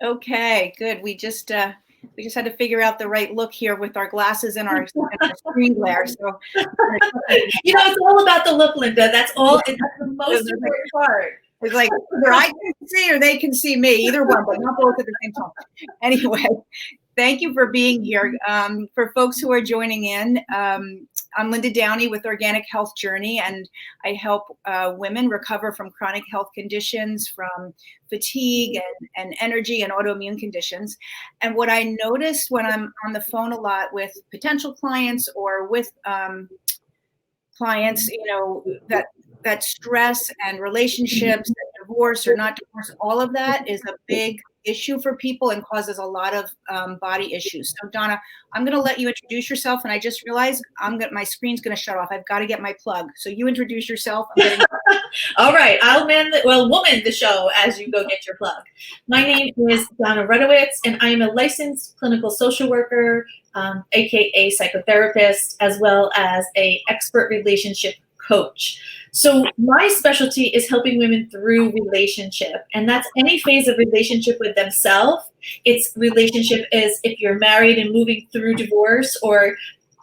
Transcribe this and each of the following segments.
Okay, good. We just had to figure out the right look here with our glasses and our screen glare. So It's all about the look, Linda. That's all. That's the most important part. it's like either I can see or they can see me, either one, but not both at the same time. Anyway, thank you for being here. For folks who are joining in, I'm Linda Downey with Organic Health Journey, and I help women recover from chronic health conditions, from fatigue and energy and autoimmune conditions. And what I notice when I'm on the phone a lot with potential clients or with clients, that stress and relationships, and divorce or not divorce, all of that is a big issue for people and causes a lot of body issues. So Donna, I'm going to let you introduce yourself, and I just realized my screen's going to shut off. I've got to get my plug. So you introduce yourself. All right, I'll woman the show as you go get your plug. My name is Donna Runowitz, and I am a licensed clinical social worker, aka psychotherapist, as well as a expert relationship coach. So my specialty is helping women through relationship, and that's any phase of relationship with themselves. It's relationship as if you're married and moving through divorce, or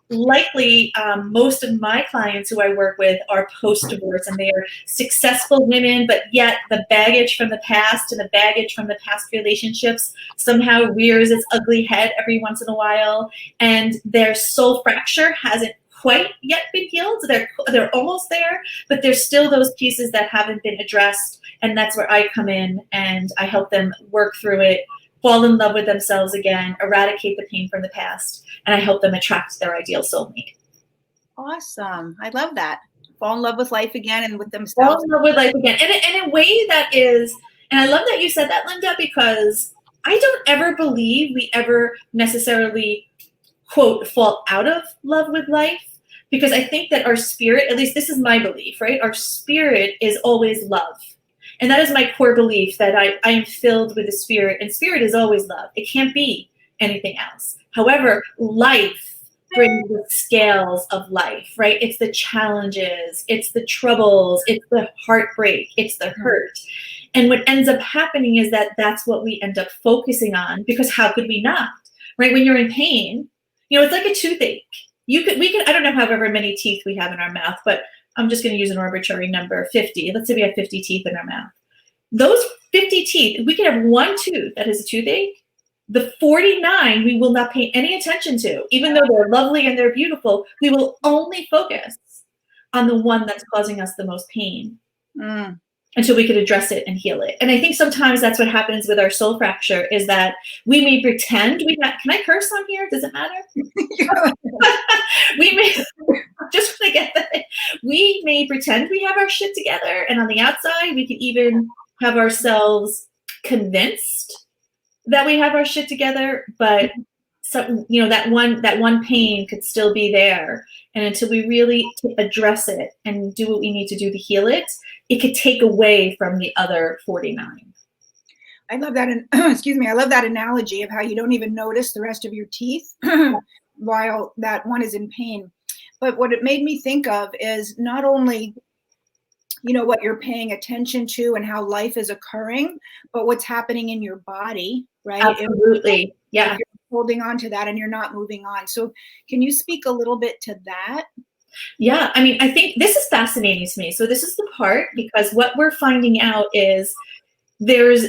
likely most of my clients who I work with are post-divorce, and they are successful women, but yet the baggage from the past and the baggage from the past relationships somehow rears its ugly head every once in a while, and their soul fracture hasn't quite yet been healed. They're almost there, but there's still those pieces that haven't been addressed, and that's where I come in and I help them work through it, fall in love with themselves again, eradicate the pain from the past, and I help them attract their ideal soulmate. Awesome. I love that. Fall in love with life again and with Fall themselves. in love with life again. And in a way that is, and I love that you said that, Linda, because I don't ever believe we ever necessarily, quote, fall out of love with life, because I think that our spirit, at least this is my belief, right? Our spirit is always love. And that is my core belief, that I am filled with the spirit, and spirit is always love. It can't be anything else. However, life brings the scales of life, right? It's the challenges, it's the troubles, it's the heartbreak, it's the hurt. And what ends up happening is that that's what we end up focusing on, because how could we not, right? When you're in pain, it's like a toothache. I don't know however many teeth we have in our mouth, but I'm just going to use an arbitrary number, 50. Let's say we have 50 teeth in our mouth. Those 50 teeth, we could have one tooth that has a toothache. The 49 we will not pay any attention to, even though they're lovely and they're beautiful. We will only focus on the one that's causing us the most pain until we could address it and heal it. And I think sometimes that's what happens with our soul fracture, is that we may pretend can I curse on here? Does it matter? We may just want to get that. We may pretend we have our shit together, and on the outside, we can even have ourselves convinced that we have our shit together, but that one pain could still be there. And until we really address it and do what we need to do to heal it, it could take away from the other 49. I love that. Excuse me. I love that analogy of how you don't even notice the rest of your teeth while that one is in pain. But what it made me think of is not only, what you're paying attention to and how life is occurring, but what's happening in your body, right? Absolutely. Yeah. If you're holding on to that and you're not moving on. So can you speak a little bit to that? Yeah. I mean, I think this is fascinating to me. So this is the part, because what we're finding out is there's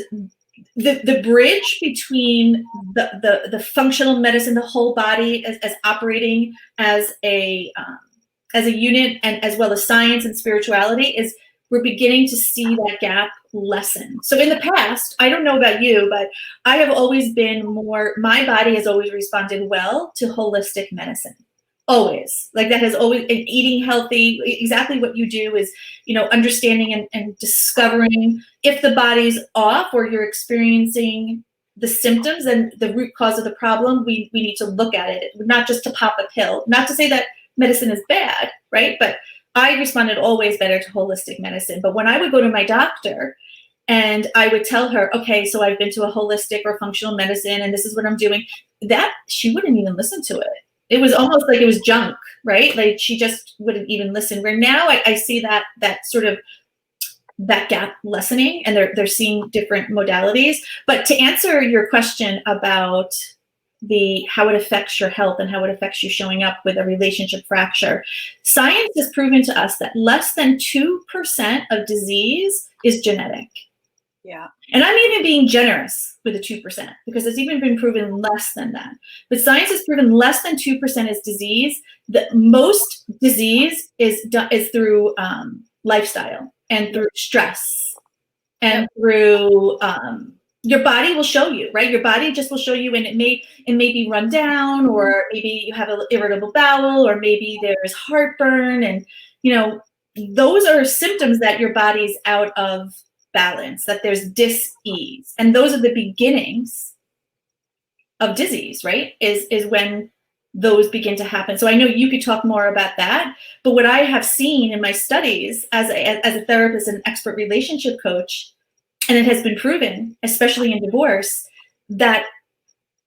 the bridge between the functional medicine, the whole body as operating as a unit, and as well as science and spirituality, is we're beginning to see that gap lessen. So in the past, I don't know about you, but I have always been my body has always responded well to holistic medicine. Always. Like, that has always, and eating healthy, exactly what you do is, understanding and discovering if the body's off or you're experiencing the symptoms and the root cause of the problem. We need to look at it, not just to pop a pill. Not to say that medicine is bad, right? But I responded always better to holistic medicine. But when I would go to my doctor and I would tell her, okay, so I've been to a holistic or functional medicine and this is what I'm doing, that she wouldn't even listen to it. It was almost like it was junk, right? Like, she just wouldn't even listen. Where now I see that sort of that gap lessening, and they're seeing different modalities. But to answer your question about how it affects your health and how it affects you showing up with a relationship fracture, science has proven to us that less than 2% of disease is genetic. Yeah. And I'm even being generous with the 2% because it's even been proven less than that. But science has proven less than 2% is disease. That most disease is through lifestyle and through stress and through your body will show you, right? Your body just will show you, and it may be run down, or maybe you have an irritable bowel, or maybe there's heartburn, and those are symptoms that your body's out of balance, that there's dis-ease, and those are the beginnings of disease, right? Is when those begin to happen. So I know you could talk more about that, but what I have seen in my studies as a therapist and expert relationship coach, and it has been proven, especially in divorce, that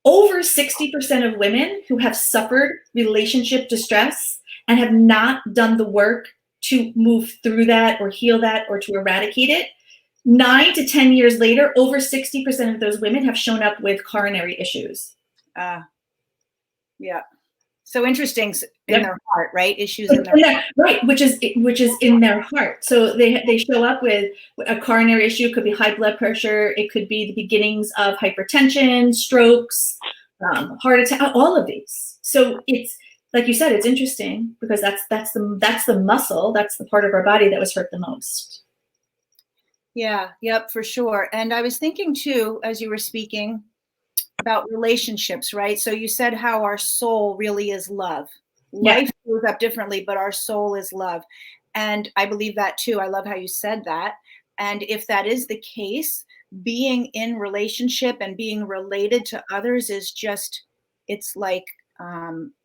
over 60% of women who have suffered relationship distress and have not done the work to move through that or heal that or to eradicate it, 9 to 10 years later, over 60% of those women have shown up with coronary issues. Yeah. So interesting in their heart, right? Issues in their heart. Right, which is in their heart. So they show up with a coronary issue. It could be high blood pressure. It could be the beginnings of hypertension, strokes, heart attack, all of these. So it's like you said, it's interesting because that's the muscle, that's the part of our body that was hurt the most. Yeah, yep, for sure. And I was thinking too, as you were speaking, about relationships, right? So you said how our soul really is love. Life goes up differently, but our soul is love. And I believe that too. I love how you said that. And if that is the case, being in relationship and being related to others is just, it's like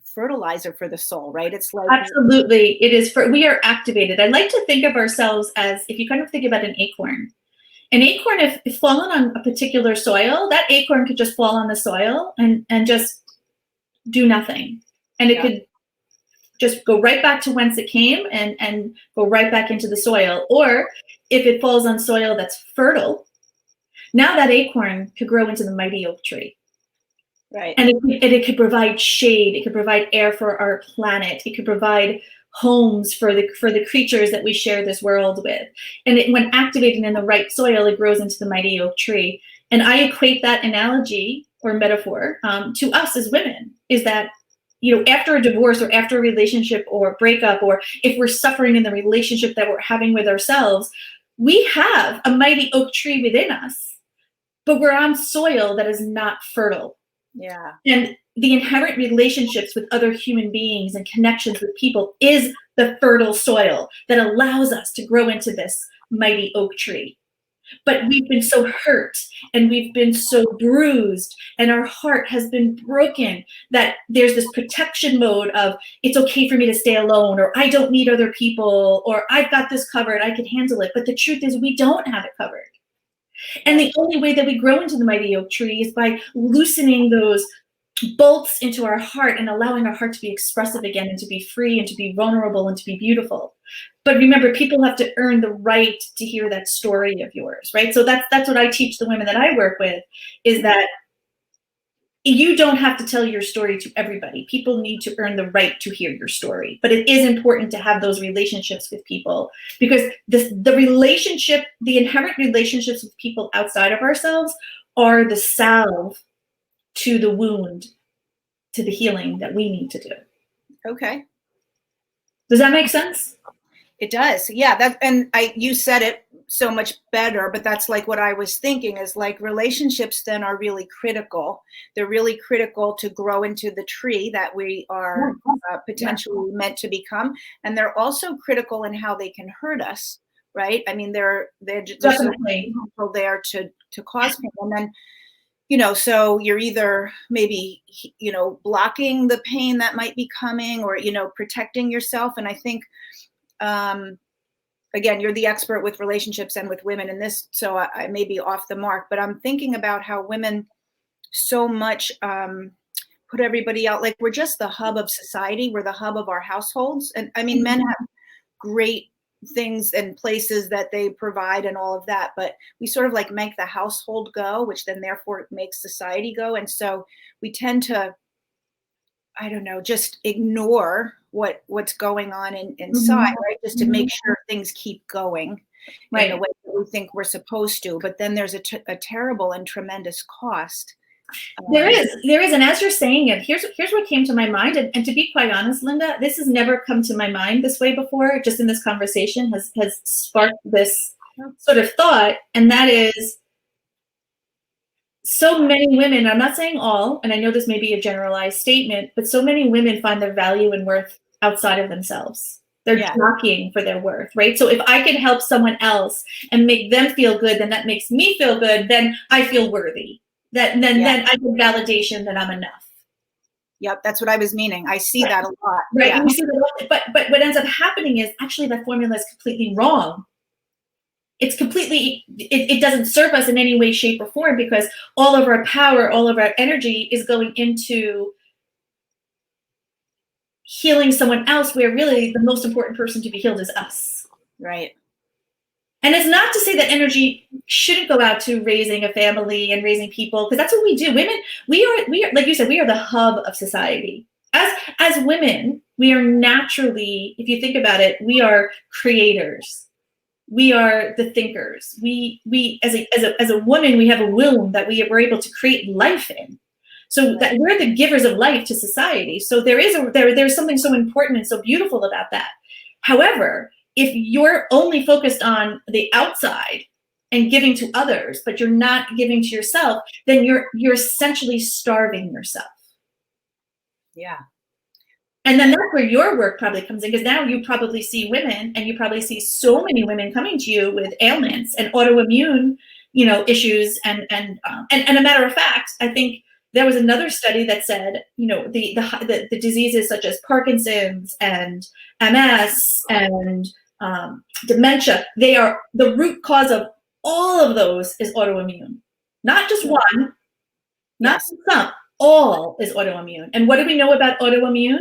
fertilizer for the soul, right? It's like, absolutely, it is. We are activated. I like to think of ourselves as, if you kind of think about an acorn, if fallen on a particular soil, that acorn could just fall on the soil and just do nothing. And it could just go right back to whence it came and go right back into the soil. Or if it falls on soil that's fertile, now that acorn could grow into the mighty oak tree. Right. And it could provide shade. It could provide air for our planet. It could provide homes for the creatures that we share this world with. And when activated in the right soil, it grows into the mighty oak tree. And I equate that analogy or metaphor to us as women, is that, after a divorce or after a relationship or breakup, or if we're suffering in the relationship that we're having with ourselves, we have a mighty oak tree within us, but we're on soil that is not fertile. Yeah. And the inherent relationships with other human beings and connections with people is the fertile soil that allows us to grow into this mighty oak tree. But we've been so hurt and we've been so bruised and our heart has been broken that there's this protection mode of, it's okay for me to stay alone, or I don't need other people, or I've got this covered, I can handle it. But the truth is, we don't have it covered. And the only way that we grow into the mighty oak tree is by loosening those bolts into our heart and allowing our heart to be expressive again, and to be free and to be vulnerable and to be beautiful. But remember, people have to earn the right to hear that story of yours, right? So that's what I teach the women that I work with, is that you don't have to tell your story to everybody. People need to earn the right to hear your story. But it is important to have those relationships with people, because the inherent relationships with people outside of ourselves are the salve to the wound, to the healing that we need to do. Okay. Does that make sense? It does. Yeah. You said it so much better, but that's like what I was thinking, is like relationships then are really critical. They're really critical to grow into the tree that we are potentially meant to become. And they're also critical in how they can hurt us. Right. I mean, they're just there to cause pain. And then, so you're either maybe, blocking the pain that might be coming, or, protecting yourself. And I think, again, you're the expert with relationships and with women in this, so I may be off the mark, but I'm thinking about how women so much put everybody out. Like, we're just the hub of society. We're the hub of our households. And I mean, men have great things and places that they provide and all of that, but we sort of like make the household go, which then therefore makes society go. And so we tend to, I don't know, just ignore what's going on inside, right? Just to make sure things keep going in the way that we think we're supposed to. But then there's a terrible and tremendous cost. There is. And as you're saying it, here's what came to my mind. And to be quite honest, Linda, this has never come to my mind this way before. Just in this conversation has sparked this sort of thought. And that is, so many women, I'm not saying all, and I know this may be a generalized statement, but so many women find their value and worth outside of themselves. They're jockeying for their worth, right? So if I can help someone else and make them feel good, then that makes me feel good. Then I feel worthy. Then I get validation that I'm enough. Yep, that's what I was meaning. I see that a lot. Right. Yeah. You see that, but what ends up happening is actually that formula is completely wrong. It's completely, it doesn't serve us in any way, shape, or form, because all of our power, all of our energy is going into healing someone else, where really the most important person to be healed is us. Right. And it's not to say that energy shouldn't go out to raising a family and raising people, because that's what we do. Women, we are, like you said, we are the hub of society. As women, we are naturally, if you think about it, we are creators. We are the thinkers. We as a woman, we have a womb that we're able to create life in. So that we're the givers of life to society. So there's something so important and so beautiful about that. However, if you're only focused on the outside and giving to others, but you're not giving to yourself, then you're essentially starving yourself. Yeah. And then that's where your work probably comes in, because now you probably see women, and you probably see so many women coming to you with ailments and autoimmune, issues. And a matter of fact, I think there was another study that said, the diseases such as Parkinson's and MS and dementia, they are the root cause of all of those is autoimmune. Not just one, not some, all is autoimmune. And what do we know about autoimmune?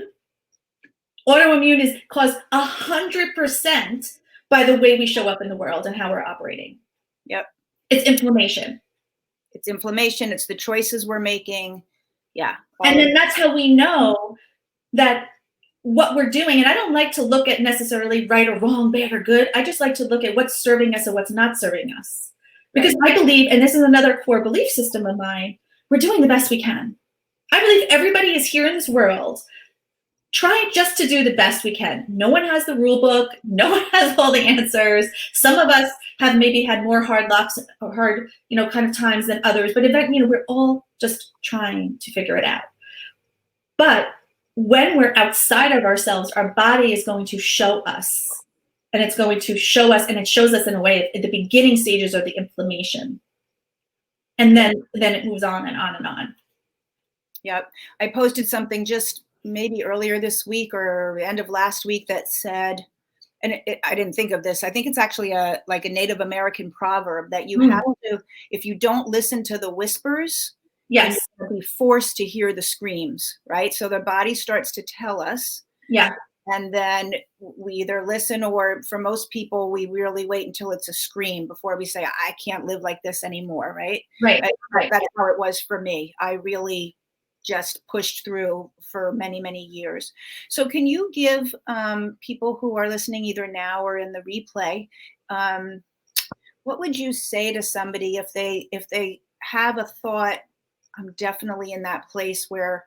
Autoimmune is caused 100% by the way we show up in the world and how we're operating. Yep. It's inflammation. It's inflammation. It's the choices we're making. Yeah. And then that's how we know that what we're doing, and I don't like to look at necessarily right or wrong, bad or good. I just like to look at what's serving us and what's not serving us. Because I believe, and this is another core belief system of mine, we're doing the best we can. I believe everybody is here in this world trying just to do the best we can. No one has the rule book. No one has all the answers. Some of us have maybe had more hard knocks or hard, kind of times than others. But in fact, we're all just trying to figure it out. But when we're outside of ourselves, our body is going to show us. And it's going to show us, and it shows us in a way at the beginning stages of the inflammation. And then it moves on and on and on. Yep. I posted something just maybe earlier this week or end of last week that said, and I didn't think of this, I think it's actually like a Native American proverb that you have to, if you don't listen to the whispers, yes, you'll be forced to hear the screams, right? So the body starts to tell us. Yeah. And then we either listen, or for most people, we really wait until it's a scream before we say, I can't live like this anymore, right? Right. That's how it was for me. I really just pushed through for many, many years. So can you give people who are listening either now or in the replay, what would you say to somebody if they have a thought, I'm definitely in that place where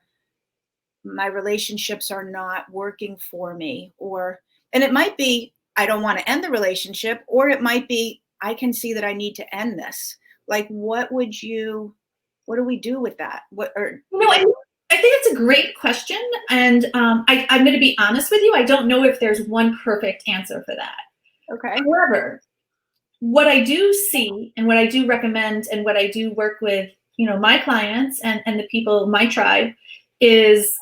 my relationships are not working for me, and it might be, I don't want to end the relationship, or it might be, I can see that I need to end this. Like, what do we do with that? I think it's a great question. And I'm going to be honest with you. I don't know if there's one perfect answer for that. Okay. However, what I do see and what I do recommend and what I do work with, my clients and the people, my tribe, is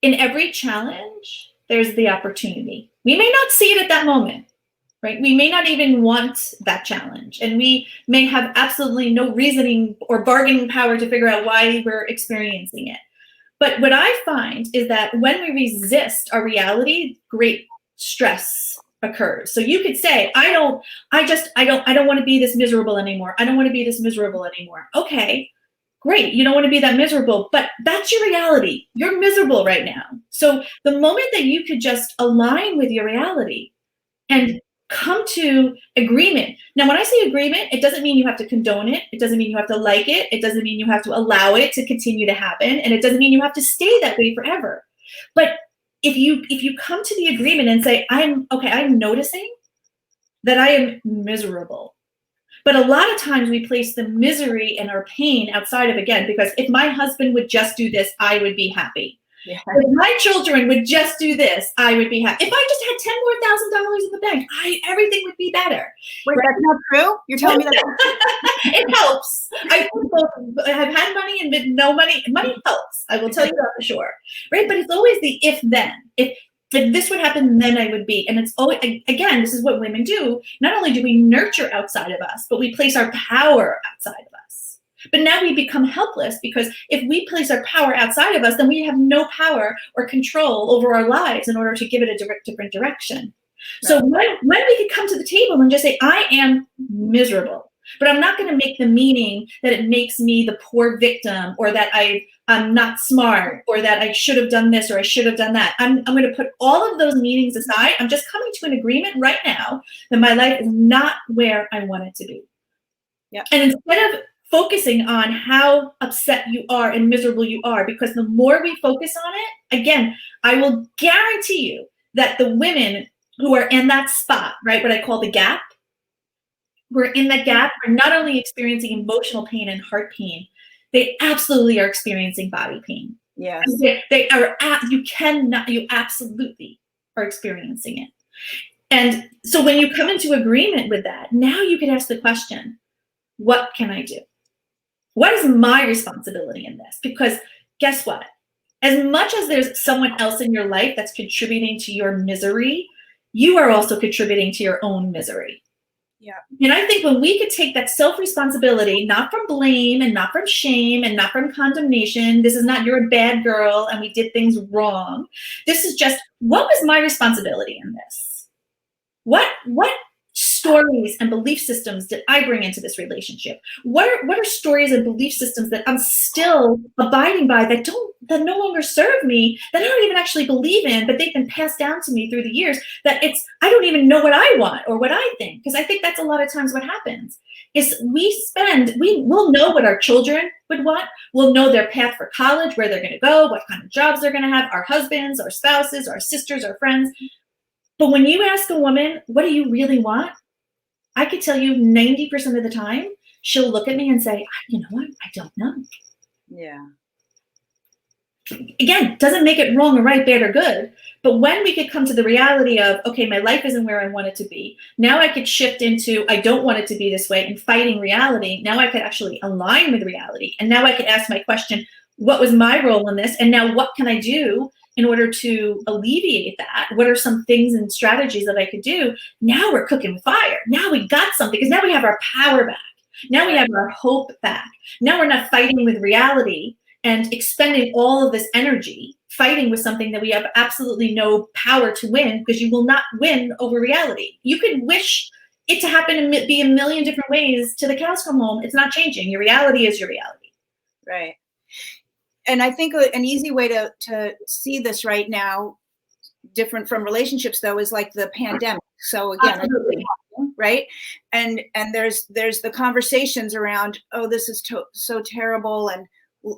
in every challenge, there's the opportunity. We may not see it at that moment, right? We may not even want that challenge, and we may have absolutely no reasoning or bargaining power to figure out why we're experiencing it. But what I find is that when we resist our reality, great stress occurs. So you could say, I don't want to be this miserable anymore. I don't want to be this miserable anymore. Okay, great. You don't want to be that miserable, but that's your reality. You're miserable right now. So the moment that you could just align with your reality and come to agreement. Now, when I say agreement, it doesn't mean you have to condone it. It doesn't mean you have to like it. It doesn't mean you have to allow it to continue to happen. And it doesn't mean you have to stay that way forever. But if you come to the agreement and say, I'm noticing that I am miserable. But a lot of times we place the misery and our pain outside of, again, because if my husband would just do this, I would be happy. Yeah. If my children would just do this, I would be happy. If I just had $10,000 more in the bank, everything would be better. Wait, that's not true? You're telling me that? It helps. I've had money and no money. Money helps. I will tell you that for sure. Right? But it's always the if-then. If this would happen, then I would be. And it's always, again, this is what women do. Not only do we nurture outside of us, but we place our power outside of us. But now we become helpless because if we place our power outside of us, then we have no power or control over our lives in order to give it a different direction. Right. So when we could come to the table and just say, I am miserable, but I'm not going to make the meaning that it makes me the poor victim or that I'm not smart or that I should have done this or I should have done that. I'm going to put all of those meanings aside. I'm just coming to an agreement right now that my life is not where I want it to be. Yeah. And instead of focusing on how upset you are and miserable you are, because the more we focus on it, again, I will guarantee you that the women who are in that spot, right, what I call the gap, who are in that gap are not only experiencing emotional pain and heart pain, they absolutely are experiencing body pain. Yes. They are, you absolutely are experiencing it. And so when you come into agreement with that, now you can ask the question, what can I do? What is my responsibility in this? Because guess what? As much as there's someone else in your life that's contributing to your misery, you are also contributing to your own misery. Yeah. And I think when we could take that self-responsibility, not from blame and not from shame and not from condemnation, this is not you're a bad girl and we did things wrong. This is just, what was my responsibility in this? What stories and belief systems did I bring into this relationship? What are stories and belief systems that I'm still abiding by that no longer serve me, that I don't even actually believe in, but they've been passed down to me through the years, that I don't even know what I want or what I think. Because I think that's a lot of times what happens is we'll know what our children would want. We'll know their path for college, where they're going to go, what kind of jobs they're going to have, our husbands, our spouses, our sisters, our friends. But when you ask a woman, what do you really want? I could tell you 90% of the time, she'll look at me and say, you know what? I don't know. Yeah. Again, doesn't make it wrong or right, bad or good. But when we could come to the reality of, okay, my life isn't where I want it to be. Now I could shift into, I don't want it to be this way and fighting reality. Now I could actually align with reality. And now I could ask my question, what was my role in this? And now what can I do in order to alleviate that? What are some things and strategies that I could do? Now we're cooking with fire. Now we got something because now we have our power back. Now we have our hope back. Now we're not fighting with reality and expending all of this energy fighting with something that we have absolutely no power to win, because you will not win over reality. You could wish it to happen and be a million different ways till the cows come home. It's not changing. Your reality is your reality. Right. And I think an easy way to see this right now, different from relationships though, is like the pandemic. So again, right? And there's the conversations around, oh, this is so terrible. And,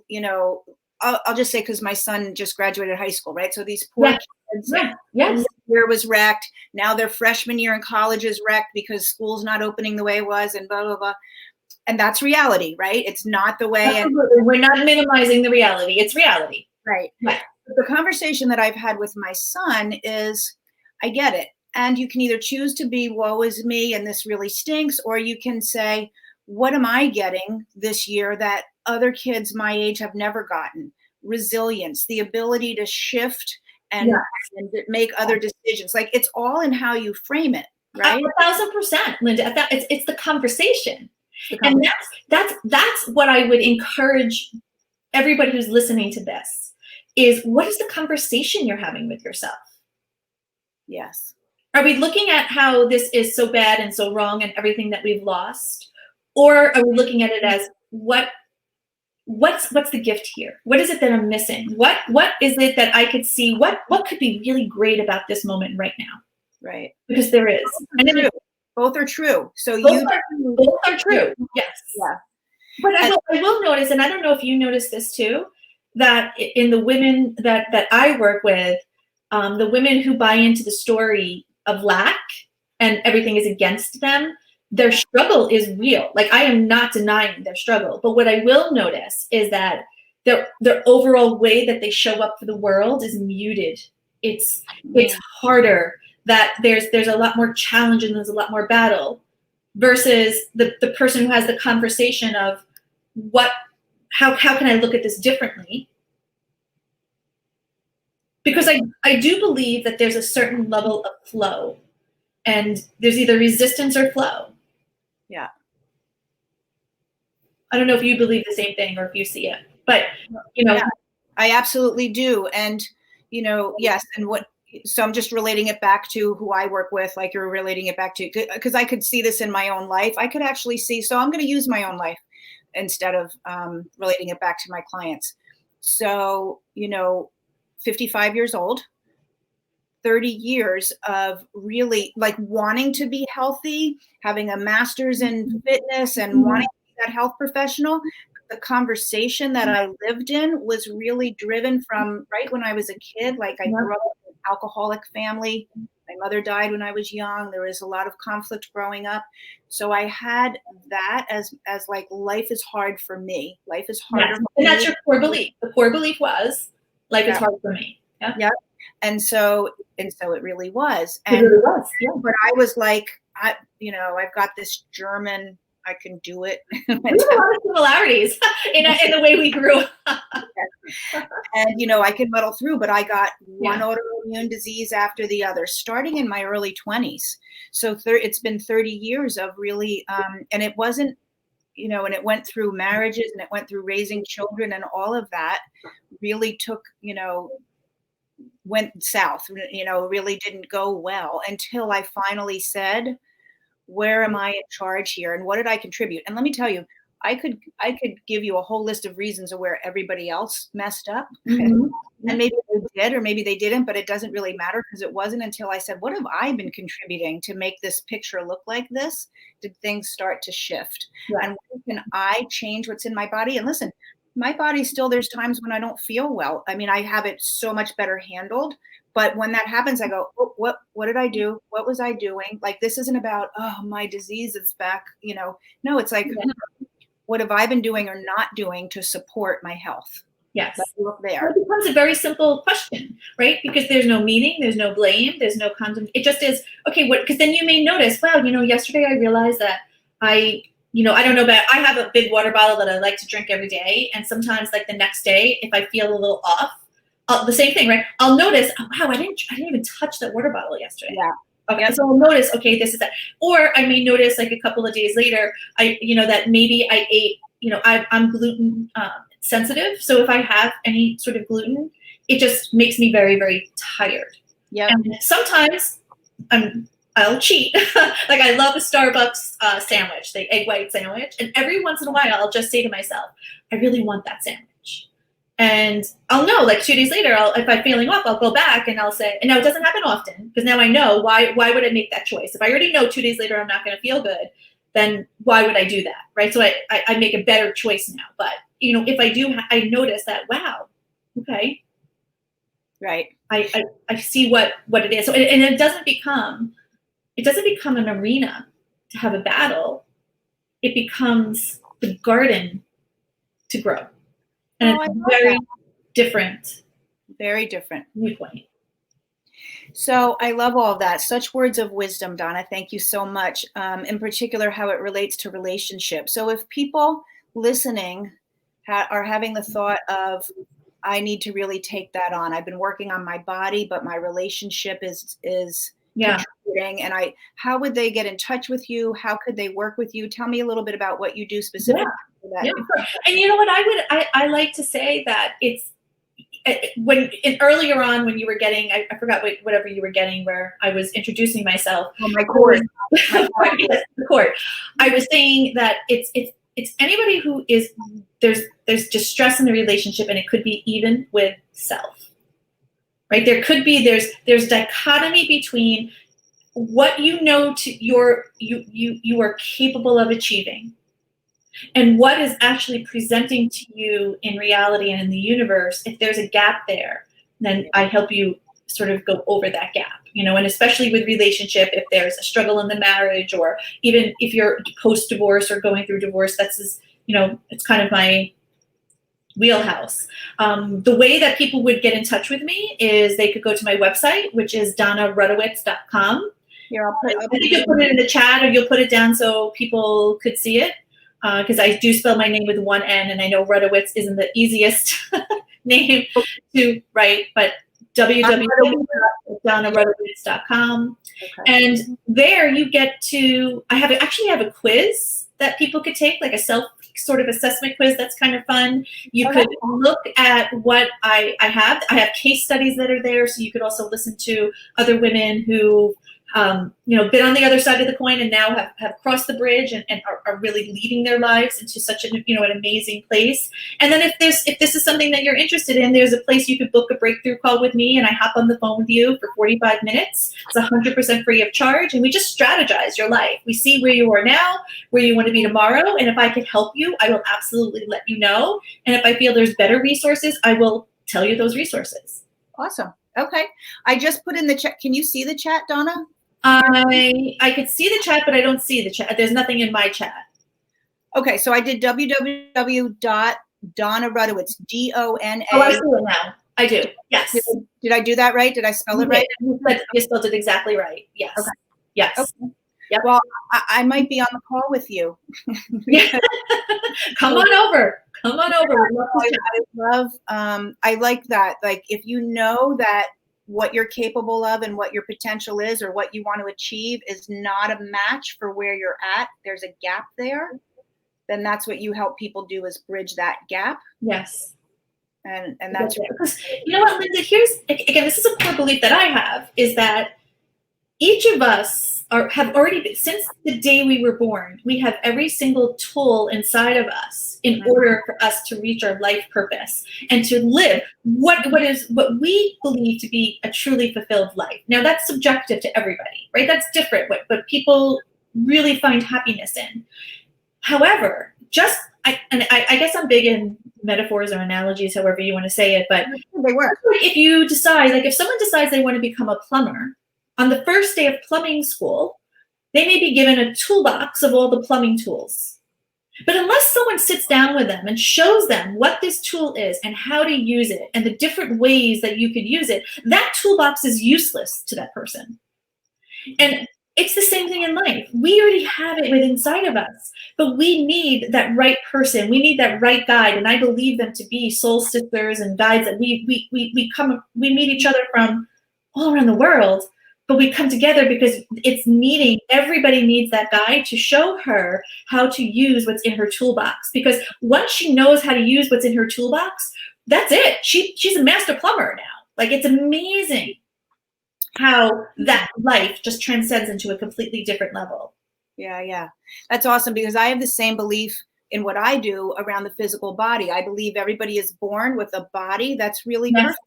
you know, I'll just say, because my son just graduated high school, right? So these poor kids, yes. year was wrecked. Now their freshman year in college is wrecked because school's not opening the way it was, and blah, blah, blah. And that's reality, right? It's not the way. Absolutely. We're not minimizing the reality. It's reality. Right. The conversation that I've had with my son is, I get it. And you can either choose to be woe is me and this really stinks, or you can say, what am I getting this year that other kids my age have never gotten? Resilience, the ability to shift and make other decisions. Like, it's all in how you frame it, right? 1,000%, Linda. It's the conversation. And that's what I would encourage everybody who's listening to this is, what is the conversation you're having with yourself? Yes. Are we looking at how this is so bad and so wrong and everything that we've lost? Or are we looking at it as what's the gift here? What is it that I'm missing? What is it that I could see? What could be really great about this moment right now? Right. Because there is. Both are true. So both are true. Yes. Yeah. But I will notice, and I don't know if you notice this too, that in the women that I work with, the women who buy into the story of lack and everything is against them, their struggle is real. Like, I am not denying their struggle, but what I will notice is that their overall way that they show up for the world is muted. It's harder, that there's a lot more challenge and there's a lot more battle, versus the person who has the conversation of how can I look at this differently? Because I do believe that there's a certain level of flow, and there's either resistance or flow. Yeah. I don't know if you believe the same thing or if you see it, but Yeah, I absolutely do. And, yes. And so I'm just relating it back to who I work with, like you're relating it back to, because I could see this in my own life. I could actually see, so I'm going to use my own life instead of relating it back to my clients. So, 55 years old, 30 years of really like wanting to be healthy, having a master's in fitness and wanting to be that health professional. The conversation that I lived in was really driven from right when I was a kid. Like, I grew up in an alcoholic family. My mother died when I was young. There was a lot of conflict growing up. So I had that as like, life is hard for me. Life is harder. Yes. And that's your core belief. The core belief was life is hard for me. Yeah. Yeah. And so it really was. And it really was. Yeah. But I was like, I've got this German, I can do it. We have a lot of similarities in the way we grew up. And, I can muddle through, but I got one autoimmune disease after the other, starting in my early 20s. So it's been 30 years of really, and it wasn't, and it went through marriages and it went through raising children, and all of that really took, went south, really didn't go well until I finally said, where am I in charge here? And what did I contribute? And let me tell you, I could give you a whole list of reasons of where everybody else messed up. Mm-hmm. And maybe they did, or maybe they didn't, but it doesn't really matter, because it wasn't until I said, what have I been contributing to make this picture look like this? Did things start to shift? Right. And when can I change what's in my body? And listen, my body still, there's times when I don't feel well. I mean, I have it so much better handled. But when that happens, I go, oh, what did I do? What was I doing? Like, this isn't about, oh, my disease is back. No, it's like, what have I been doing or not doing to support my health? Yes. Let's look there. It becomes a very simple question, right? Because there's no meaning, there's no blame, there's no condemnation. It just is, okay, because then you may notice, wow, yesterday I realized that I don't know, but I have a big water bottle that I like to drink every day. And sometimes, like, the next day, if I feel a little off, the same thing, right? I'll notice, oh, wow, I didn't even touch that water bottle yesterday. Yeah. Okay. Yeah. So I'll notice, okay, this is that. Or I may notice, like, a couple of days later, that maybe I ate, I'm gluten sensitive. So if I have any sort of gluten, it just makes me very, very tired. Yeah. And sometimes I'll cheat. Like, I love a Starbucks sandwich, the egg white sandwich. And every once in a while, I'll just say to myself, I really want that sandwich. And I'll know, like, 2 days later, if I'm feeling off, I'll go back and I'll say, and now it doesn't happen often, because now I know why would I make that choice? If I already know 2 days later I'm not going to feel good, then why would I do that, right? So I make a better choice now. But, if I do, I notice that, wow, okay. Right. I see what it is. So, and it doesn't become an arena to have a battle. It becomes the garden to grow. And it's very different. Very different viewpoint. So I love all of that. Such words of wisdom, Donna. Thank you so much. In particular, how it relates to relationships. So if people listening are having the thought of, I need to really take that on. I've been working on my body, but my relationship is contributing. And how would they get in touch with you? How could they work with you? Tell me a little bit about what you do specifically. Yeah. And you know what, I like to say that it's, earlier on when you were getting, I forgot whatever you were getting, where I was introducing myself. Oh, my cord. Yes, the cord. I was saying that it's anybody who is there's distress in the relationship, and it could be even with self, right? There could be there's dichotomy between what you know you are capable of achieving, and what is actually presenting to you in reality and in the universe. If there's a gap there, then I help you sort of go over that gap, and especially with relationship, if there's a struggle in the marriage, or even if you're post-divorce or going through divorce, it's kind of my wheelhouse. The way that people would get in touch with me is they could go to my website, which is DonnaRudowitz.com. Here, I think you'll put it in the chat, or you'll put it down so people could see it. Because I do spell my name with one N, and I know Rudowitz isn't the easiest name to write, but www.DonnaRudowitz.com. Okay. And there you get to, I actually have a quiz that people could take, like a self sort of assessment quiz that's kind of fun. You could look at what I have. I have case studies that are there, so you could also listen to other women who been on the other side of the coin and now have crossed the bridge and are really leading their lives into such an amazing place. And then if this is something that you're interested in, there's a place you could book a breakthrough call with me, and I hop on the phone with you for 45 minutes. It's 100% free of charge, and we just strategize your life. We see where you are now, where you want to be tomorrow, and if I can help you, I will absolutely let you know. And if I feel there's better resources, I will tell you those resources. Awesome. Okay. I just put in the chat. Can you see the chat, Donna? I could see the chat, but I don't see the chat. There's nothing in my chat. Okay, so I did www.DonnaRudowitz, DONA. Oh, I see it now. I do. Yes. Did I do that right? Did I spell it right? You spelled it exactly right. Yes. Okay. Yes. Okay. Yep. Well, I might be on the call with you. Yeah. Come on over. Come on over. I like that. Like, if you know that what you're capable of and what your potential is, or what you want to achieve is not a match for where you're at, there's a gap there, then that's what you help people do, is bridge that gap. Yes. And that's because you know what, Linda, this is a core belief that I have, is that each of us have already been, since the day we were born, we have every single tool inside of us in order for us to reach our life purpose and to live what we believe to be a truly fulfilled life. Now, that's subjective to everybody, right? That's different, what people really find happiness in. However, I guess I'm big in metaphors or analogies, however you want to say it, but they work. If you decide, like if someone decides they want to become a plumber, on the first day of plumbing school, they may be given a toolbox of all the plumbing tools. But unless someone sits down with them and shows them what this tool is and how to use it and the different ways that you could use it, that toolbox is useless to that person. And it's the same thing in life. We already have it within inside of us, but we need that right person. We need that right guide. And I believe them to be soul sisters and guides that we meet each other from all around the world. But we come together because everybody needs that guide to show her how to use what's in her toolbox. Because once she knows how to use what's in her toolbox, that's it. She's a master plumber now. Like, it's amazing how that life just transcends into a completely different level. Yeah. That's awesome, because I have the same belief in what I do around the physical body. I believe everybody is born with a body that's really perfect.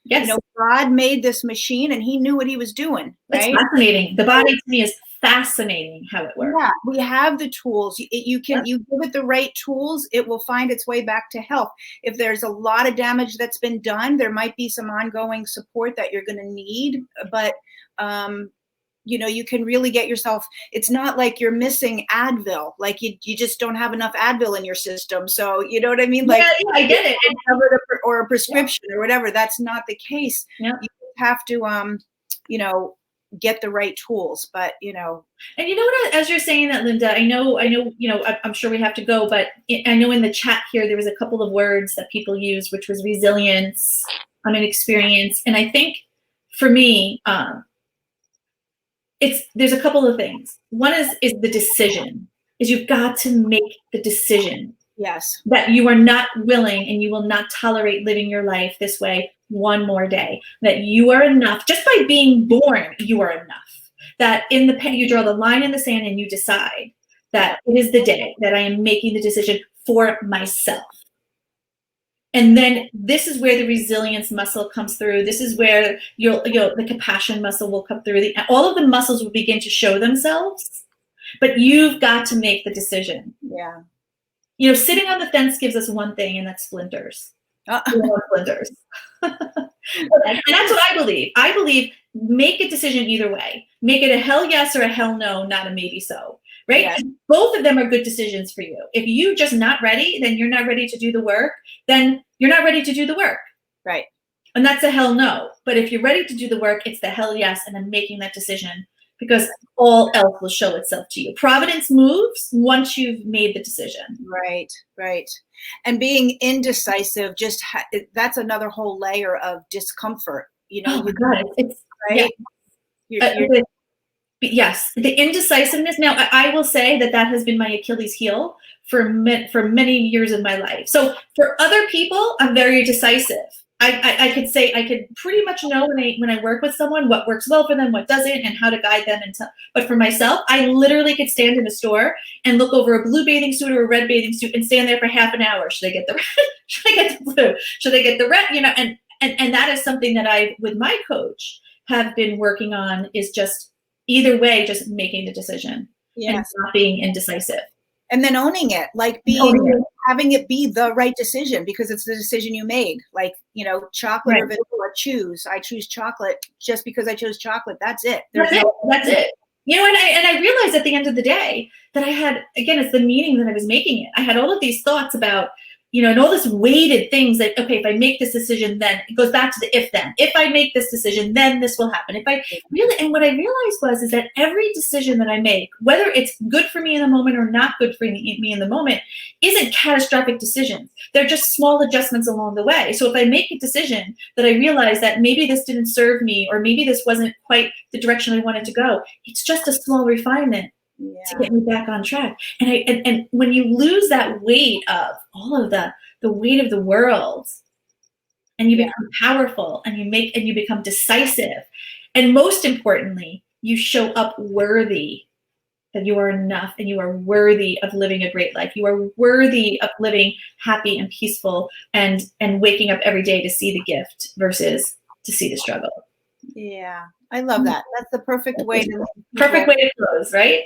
Yes. God made this machine and he knew what he was doing. Right? It's fascinating. The body to me is fascinating how it works. Yeah, we have the tools. You give it the right tools, it will find its way back to health. If there's a lot of damage that's been done, there might be some ongoing support that you're going to need, but you can really get yourself, it's not like you're missing Advil, like you just don't have enough Advil in your system. So you know what I mean? Like, yeah, I get it. Or a prescription or whatever. That's not the case. Yeah. You have to, get the right tools, but And you know what, as you're saying that, Linda, I know, I'm sure we have to go, but I know in the chat here, there was a couple of words that people used, which was resilience, experience. And I think for me, there's a couple of things. One is the decision, is you've got to make the decision Yes. That you are not willing and you will not tolerate living your life this way one more day. That you are enough. Just by being born, you are enough. That in the pen, you draw the line in the sand and you decide that it is the day that I am making the decision for myself. And then this is where the resilience muscle comes through. This is where the compassion muscle will come through. All of the muscles will begin to show themselves, but you've got to make the decision. Yeah. Sitting on the fence gives us one thing, and that's splinters. Splinters. And that's what I believe. I believe make a decision either way. Make it a hell yes or a hell no, not a maybe so. Right? Yes. Both of them are good decisions for you. If you're just not ready, then you're not ready to do the work. Then you're not ready to do the work. Right. And that's a hell no. But if you're ready to do the work, it's the hell yes, and then making that decision, because all else will show itself to you. Providence moves once you've made the decision. Right, right. And being indecisive, that's another whole layer of discomfort. Oh my God, it's right. Yeah. Yes, the indecisiveness. Now, I will say that has been my Achilles heel for many years of my life. So for other people, I'm very decisive. I could say I could pretty much know when I work with someone what works well for them, what doesn't, and how to guide them. But for myself, I literally could stand in a store and look over a blue bathing suit or a red bathing suit and stand there for half an hour. Should I get the red? Should I get the blue? Should I get the red? And that is something that I, with my coach, have been working on, is just either way, just making the decision and not being indecisive. And then owning it, having it be the right decision because it's the decision you made. Like, chocolate or vanilla, choose. I choose chocolate just because I chose chocolate. That's it. That's it. And I realized at the end of the day that I had, again, it's the meaning that I was making it. I had all of these thoughts about, and all this weighted things that, okay, if I make this decision, then it goes back to the if then. If I make this decision, then this will happen. And what I realized is that every decision that I make, whether it's good for me in the moment or not good for me in the moment, isn't catastrophic decisions. They're just small adjustments along the way. So if I make a decision that I realize that maybe this didn't serve me, or maybe this wasn't quite the direction I wanted to go, it's just a small refinement. To get me back on track. And when you lose that weight of all of the weight of the world, and you become powerful, and you become decisive, and most importantly, you show up worthy, that you are enough and you are worthy of living a great life. You are worthy of living happy and peaceful and waking up every day to see the gift versus to see the struggle. Yeah, I love that. That's the perfect way to close, right?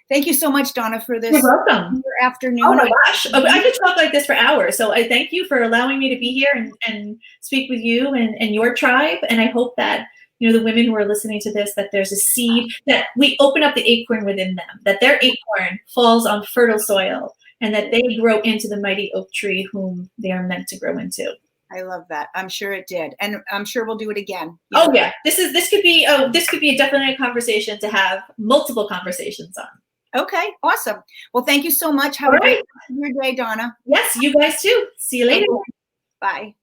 Thank you so much, Donna, for this. You're welcome. Afternoon. Oh my gosh, I could talk like this for hours. So I thank you for allowing me to be here and speak with you and your tribe. And I hope that the women who are listening to this, that there's a seed, that we open up the acorn within them, that their acorn falls on fertile soil, and that they grow into the mighty oak tree whom they are meant to grow into. I love that. I'm sure it did. And I'm sure we'll do it again. Oh yeah. This could be definitely a conversation to have multiple conversations on. Okay. Awesome. Well, thank you so much. Have a great day, Donna. Yes, you guys too. See you later. Bye.